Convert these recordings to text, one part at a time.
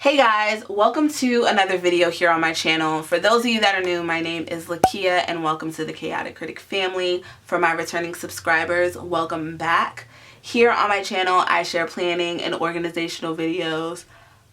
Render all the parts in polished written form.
Hey guys, welcome to another video here on my channel. For those of you that are new, my name is Lakia and welcome to the Chaotic Critic family. For my returning subscribers, welcome back. Here on my channel, I share planning and organizational videos,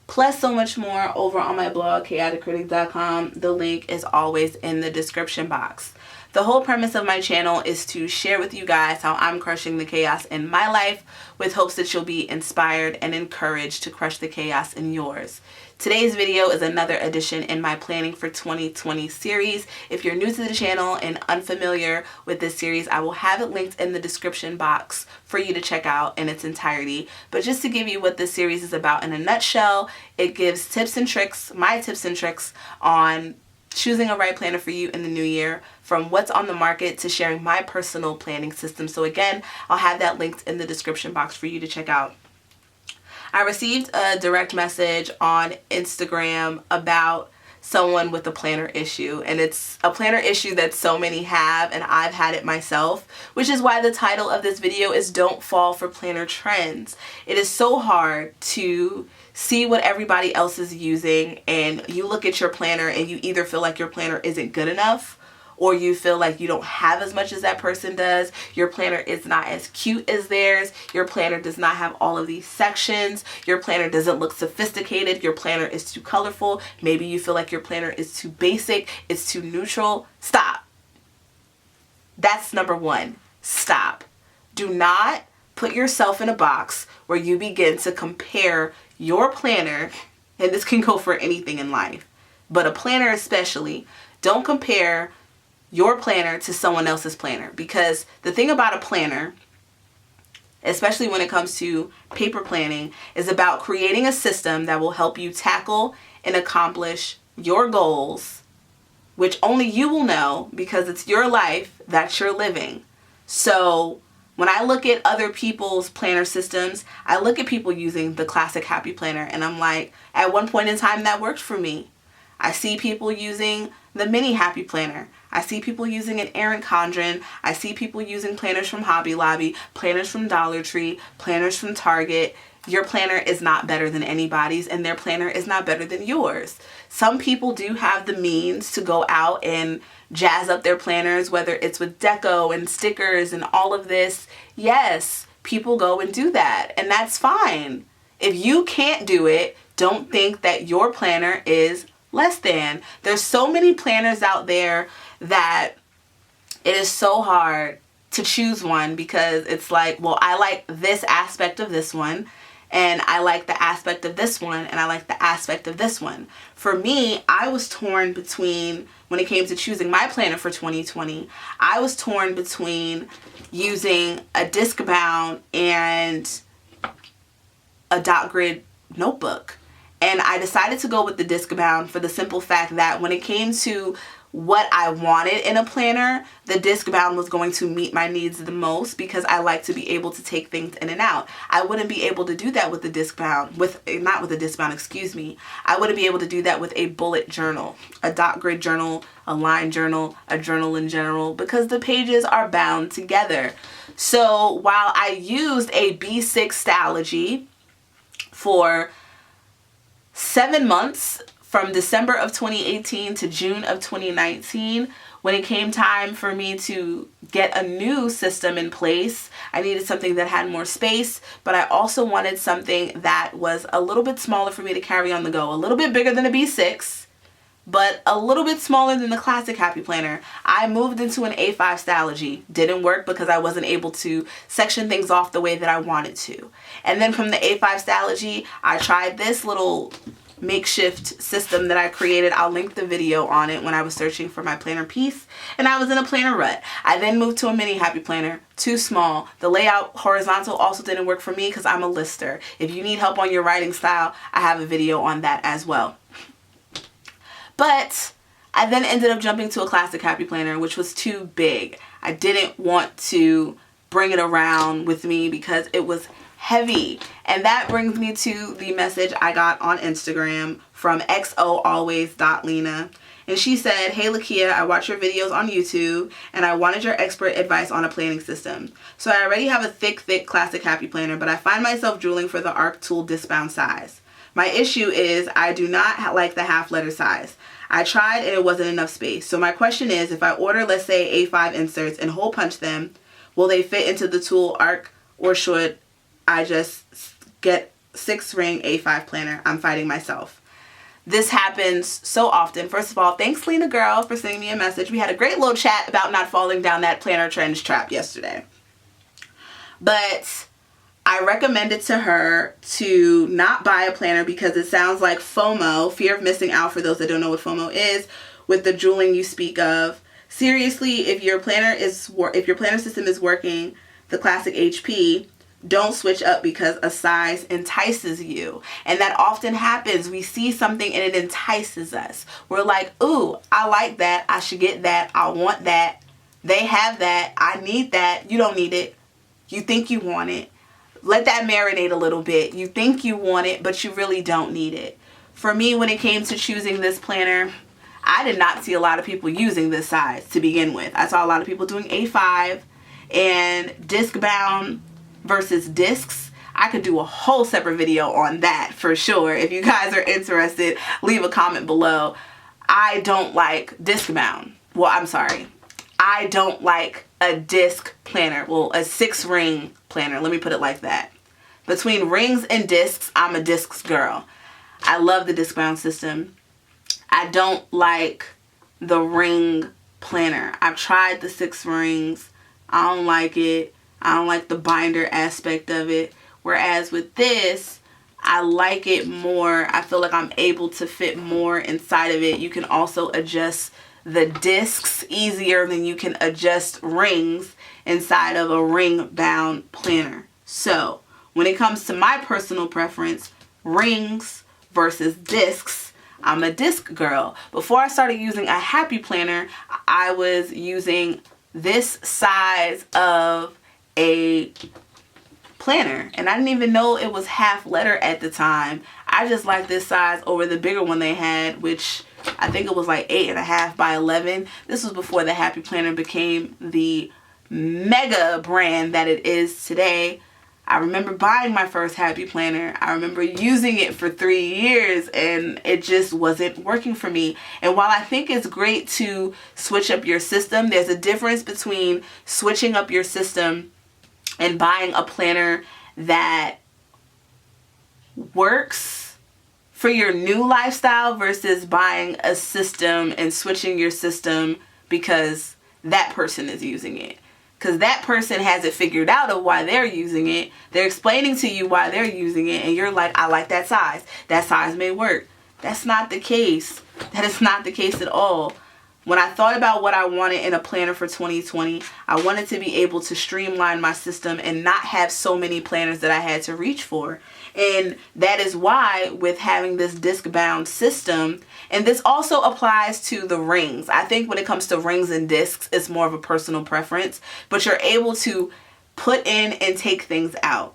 plus so much more over on my blog, chaoticcritic.com. The link is always in the description box. The whole premise of my channel is to share with you guys how I'm crushing the chaos in my life with hopes that you'll be inspired and encouraged to crush the chaos in yours. Today's video is another addition in my Planning for 2020 series. If you're new to the channel and unfamiliar with this series, I will have it linked in the description box for you to check out in its entirety. But just to give you what this series is about in a nutshell, it gives tips and tricks, my tips and tricks on choosing a right planner for you in the new year, from what's on the market to sharing my personal planning system. So again, I'll have that linked in the description box for you to check out. I received a direct message on Instagram about someone with a planner issue, and it's a planner issue that so many have, and I've had it myself, which is why the title of this video is Don't Fall for Planner Trends. It is so hard to see what everybody else is using, and you look at your planner and you either feel like your planner isn't good enough, or you feel like you don't have as much as that person does. Your planner is not as cute as theirs. Your planner does not have all of these sections. Your planner doesn't look sophisticated. Your planner is too colorful. Maybe you feel like your planner is too basic. It's too neutral. Stop. That's number one. Stop. Do not put yourself in a box where you begin to compare your planner, and this can go for anything in life, but a planner especially. Don't compare your planner to someone else's planner, because the thing about a planner, especially when it comes to paper planning, is about creating a system that will help you tackle and accomplish your goals, which only you will know because it's your life that you're living. So when I look at other people's planner systems, I look at people using the classic happy planner and I'm like, at one point in time that worked for me. I see people using the mini happy planner. I see people using an Erin Condren. I see people using planners from Hobby Lobby, planners from Dollar Tree, planners from Target. Your planner is not better than anybody's, and their planner is not better than yours. Some people do have the means to go out and jazz up their planners, whether it's with deco and stickers and all of this. Yes, people go and do that, and that's fine. If you can't do it, don't think that your planner is less than. There's so many planners out there that it is so hard to choose one, because it's like, well, I like this aspect of this one, and I like the aspect of this one, and I like the aspect of this one. For me, I was torn between, when it came to choosing my planner for 2020, I was torn between using a Discbound and a dot grid notebook. And I decided to go with the Discbound for the simple fact that when it came to what I wanted in a planner, the Discbound was going to meet my needs the most, because I like to be able to take things in and out. I wouldn't be able to do that with the Discbound, not with the Discbound, excuse me. I wouldn't be able to do that with a bullet journal, a dot grid journal, a line journal, a journal in general, because the pages are bound together. So while I used a B6 Stalogy for 7 months, from December of 2018 to June of 2019, when it came time for me to get a new system in place, I needed something that had more space, but I also wanted something that was a little bit smaller for me to carry on the go. A little bit bigger than a B6, but a little bit smaller than the classic happy planner. I moved into an A5 Stalogy. Didn't work because I wasn't able to section things off the way that I wanted to. And then from the A5 Stalogy, I tried this little makeshift system that I created. I'll link the video on it when I was searching for my planner piece, and I was in a planner rut. I then moved to a mini happy planner, too small. The layout horizontal also didn't work for me because I'm a lister. If you need help on your writing style, I have a video on that as well. But I then ended up jumping to a classic happy planner, which was too big. I didn't want to bring it around with me because it was heavy. And that brings me to the message I got on Instagram from xoalways.lena. And she said, "Hey Lakia, I watch your videos on YouTube and I wanted your expert advice on a planning system. So I already have a thick classic happy planner, but I find myself drooling for the ARC tool Discbound size. My issue is I do not like the half letter size. I tried and it wasn't enough space. So my question is, if I order, let's say, A5 inserts and hole punch them, will they fit into the tool arc, or should I just get 6-ring A5 planner? I'm fighting myself. This happens so often. First of all, thanks Lena girl for sending me a message. We had a great little chat about not falling down that planner trench trap yesterday. But I recommended to her to not buy a planner because it sounds like FOMO, fear of missing out, for those that don't know what FOMO is, with the drooling you speak of. Seriously, if your planner system is working, the classic HP, don't switch up because a size entices you. And that often happens. We see something and it entices us. We're like, ooh, I like that. I should get that. I want that. They have that. I need that. You don't need it. You think you want it. Let that marinate a little bit. You think you want it, but you really don't need it. For me, when it came to choosing this planner, I did not see a lot of people using this size to begin with. I saw a lot of people doing A5 and Discbound versus discs. I could do a whole separate video on that for sure. If you guys are interested, leave a comment below. I don't like Discbound. Well, I'm sorry. I don't like a disc planner. Well, a 6-ring planner. Let me put it like that. Between rings and discs, I'm a discs girl. I love the Discbound system. I don't like the ring planner. I've tried the 6 rings. I don't like it. I don't like the binder aspect of it. Whereas with this, I like it more. I feel like I'm able to fit more inside of it. You can also adjust the discs easier than you can adjust rings inside of a ring bound planner. So when it comes to my personal preference, rings versus discs, I'm a disc girl. Before I started using a happy planner, I was using this size of a planner and I didn't even know it was half letter at the time. I just liked this size over the bigger one they had, which I think it was like 8.5 by 11. This was before the Happy Planner became the mega brand that it is today. I remember buying my first Happy Planner. I remember using it for 3 years and it just wasn't working for me. And while I think it's great to switch up your system, there's a difference between switching up your system and buying a planner that works for your new lifestyle versus buying a system and switching your system because that person is using it. Because that person has it figured out of why they're using it. They're explaining to you why they're using it and you're like, I like that size. That size may work. That's not the case. That is not the case at all. When I thought about what I wanted in a planner for 2020, I wanted to be able to streamline my system and not have so many planners that I had to reach for. And that is why with having this disc bound system, and this also applies to the rings. I think when it comes to rings and discs, it's more of a personal preference, but you're able to put in and take things out.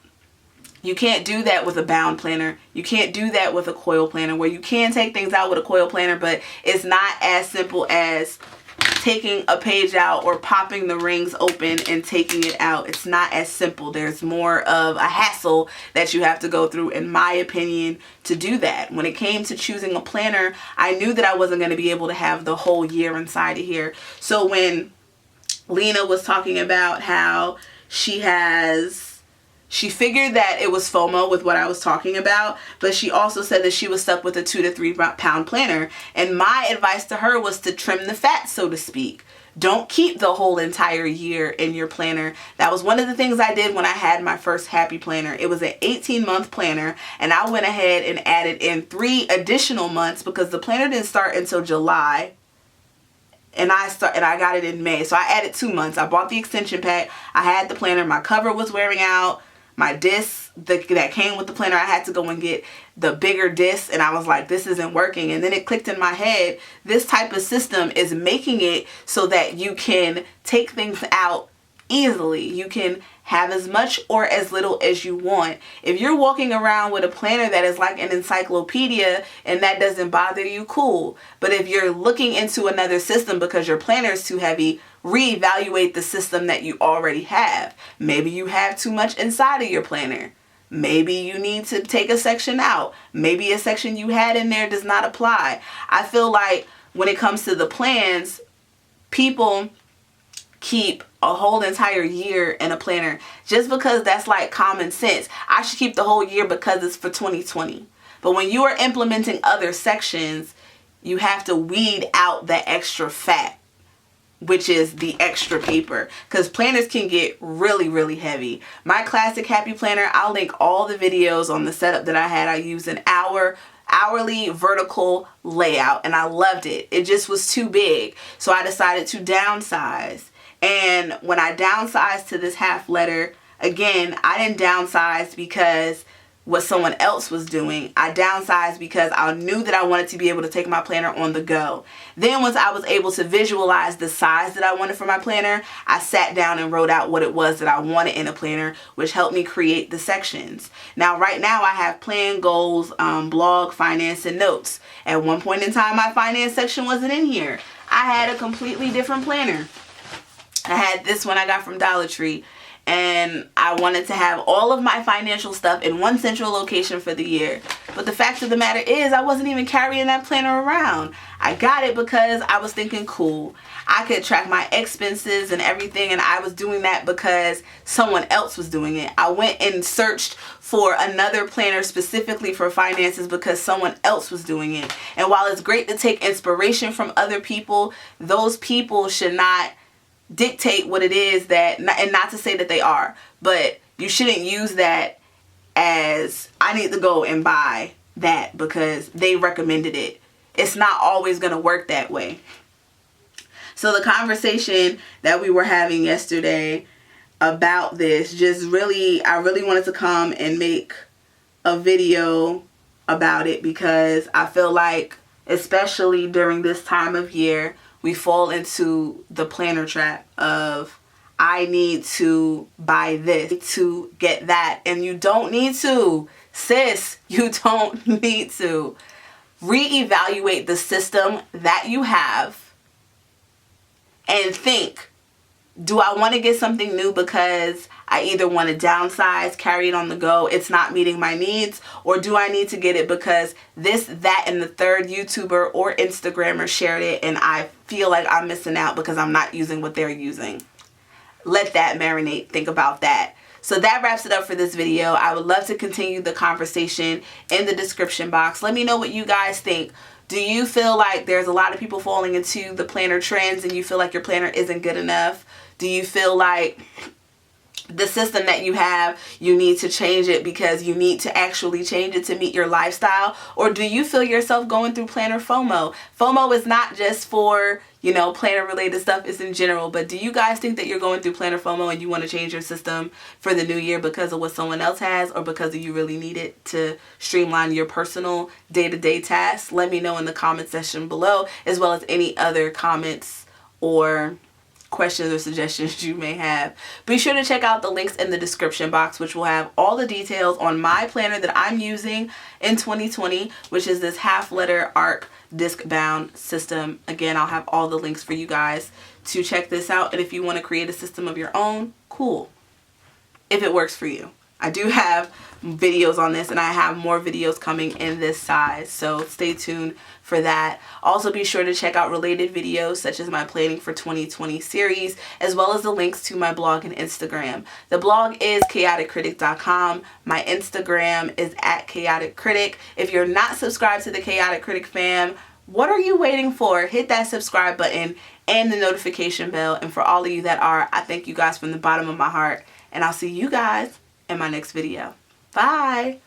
You can't do that with a bound planner. You can't do that with a coil planner, where you can take things out with a coil planner, but it's not as simple as taking a page out or popping the rings open and taking it out. It's not as simple. There's more of a hassle that you have to go through, in my opinion, to do that. When it came to choosing a planner, I knew that I wasn't going to be able to have the whole year inside of here. So when Lena was talking about how she figured that it was FOMO with what I was talking about, but she also said that she was stuck with a 2 to 3 pound planner. And my advice to her was to trim the fat, so to speak. Don't keep the whole entire year in your planner. That was one of the things I did when I had my first Happy Planner. It was an 18-month planner, and I went ahead and added in 3 additional months because the planner didn't start until July. And I got it in May. So I added 2 months. I bought the extension pack. I had the planner. My cover was wearing out. My disc that came with the planner, I had to go and get the bigger disc, and I was like, this isn't working. And then it clicked in my head, this type of system is making it so that you can take things out easily. You can have as much or as little as you want. If you're walking around with a planner that is like an encyclopedia and that doesn't bother you, cool. But if you're looking into another system because your planner is too heavy, reevaluate the system that you already have. Maybe you have too much inside of your planner. Maybe you need to take a section out. Maybe a section you had in there does not apply. I feel like when it comes to the plans, people keep a whole entire year in a planner just because that's like common sense. I should keep the whole year because it's for 2020. But when you are implementing other sections, you have to weed out the extra fat, which is the extra paper, because planners can get really, really heavy. My classic happy planner, I'll link all the videos on the setup that I had. I used an hourly vertical layout, and I loved it. It just was too big, so I decided to downsize. And when I downsized to this half letter, again, I didn't downsize because what someone else was doing. I downsized because I knew that I wanted to be able to take my planner on the go. Then once I was able to visualize the size that I wanted for my planner, I sat down and wrote out what it was that I wanted in a planner, which helped me create the sections. Now, right now I have plan, goals, blog, finance, and notes. At one point in time, my finance section wasn't in here. I had a completely different planner. I had this one I got from Dollar Tree. And I wanted to have all of my financial stuff in one central location for the year. But the fact of the matter is, I wasn't even carrying that planner around. I got it because I was thinking, cool, I could track my expenses and everything, and I was doing that because someone else was doing it. I went and searched for another planner specifically for finances because someone else was doing it. And while it's great to take inspiration from other people, those people should not dictate what it is that, and not to say that they are, but you shouldn't use that as I need to go and buy that because they recommended it. It's not always going to work that way. So the conversation that we were having yesterday about this just really, I really wanted to come and make a video about it because I feel like, especially during this time of year, we fall into the planner trap of, I need to buy this to get that. And you don't need to. Sis, you don't need to. Reevaluate the system that you have and think, do I want to get something new because I either want to downsize, carry it on the go, it's not meeting my needs, or do I need to get it because this, that, and the third YouTuber or Instagrammer shared it and I feel like I'm missing out because I'm not using what they're using? Let that marinate. Think about that. So that wraps it up for this video. I would love to continue the conversation in the description box. Let me know what you guys think. Do you feel like there's a lot of people falling into the planner trends and you feel like your planner isn't good enough? Do you feel like the system that you have, you need to change it because you need to actually change it to meet your lifestyle? Or do you feel yourself going through planner FOMO? FOMO is not just for, you know, planner related stuff, it's in general. But do you guys think that you're going through planner FOMO and you want to change your system for the new year because of what someone else has, or because you really need it to streamline your personal day-to-day tasks? Let me know in the comment section below, as well as any other comments or questions or suggestions you may have. Be sure to check out the links in the description box, which will have all the details on my planner that I'm using in 2020, which is this half letter arc Discbound system. Again, I'll have all the links for you guys to check this out. And if you want to create a system of your own, cool, if it works for you. I do have videos on this, and I have more videos coming in this size, so stay tuned for that. Also, be sure to check out related videos such as my Planning for 2020 series, as well as the links to my blog and Instagram. The blog is chaoticcritic.com. My Instagram is @chaoticcritic. If you're not subscribed to the Chaotic Critic fam, what are you waiting for? Hit that subscribe button and the notification bell. And for all of you that are, I thank you guys from the bottom of my heart, and I'll see you guys in my next video. Bye.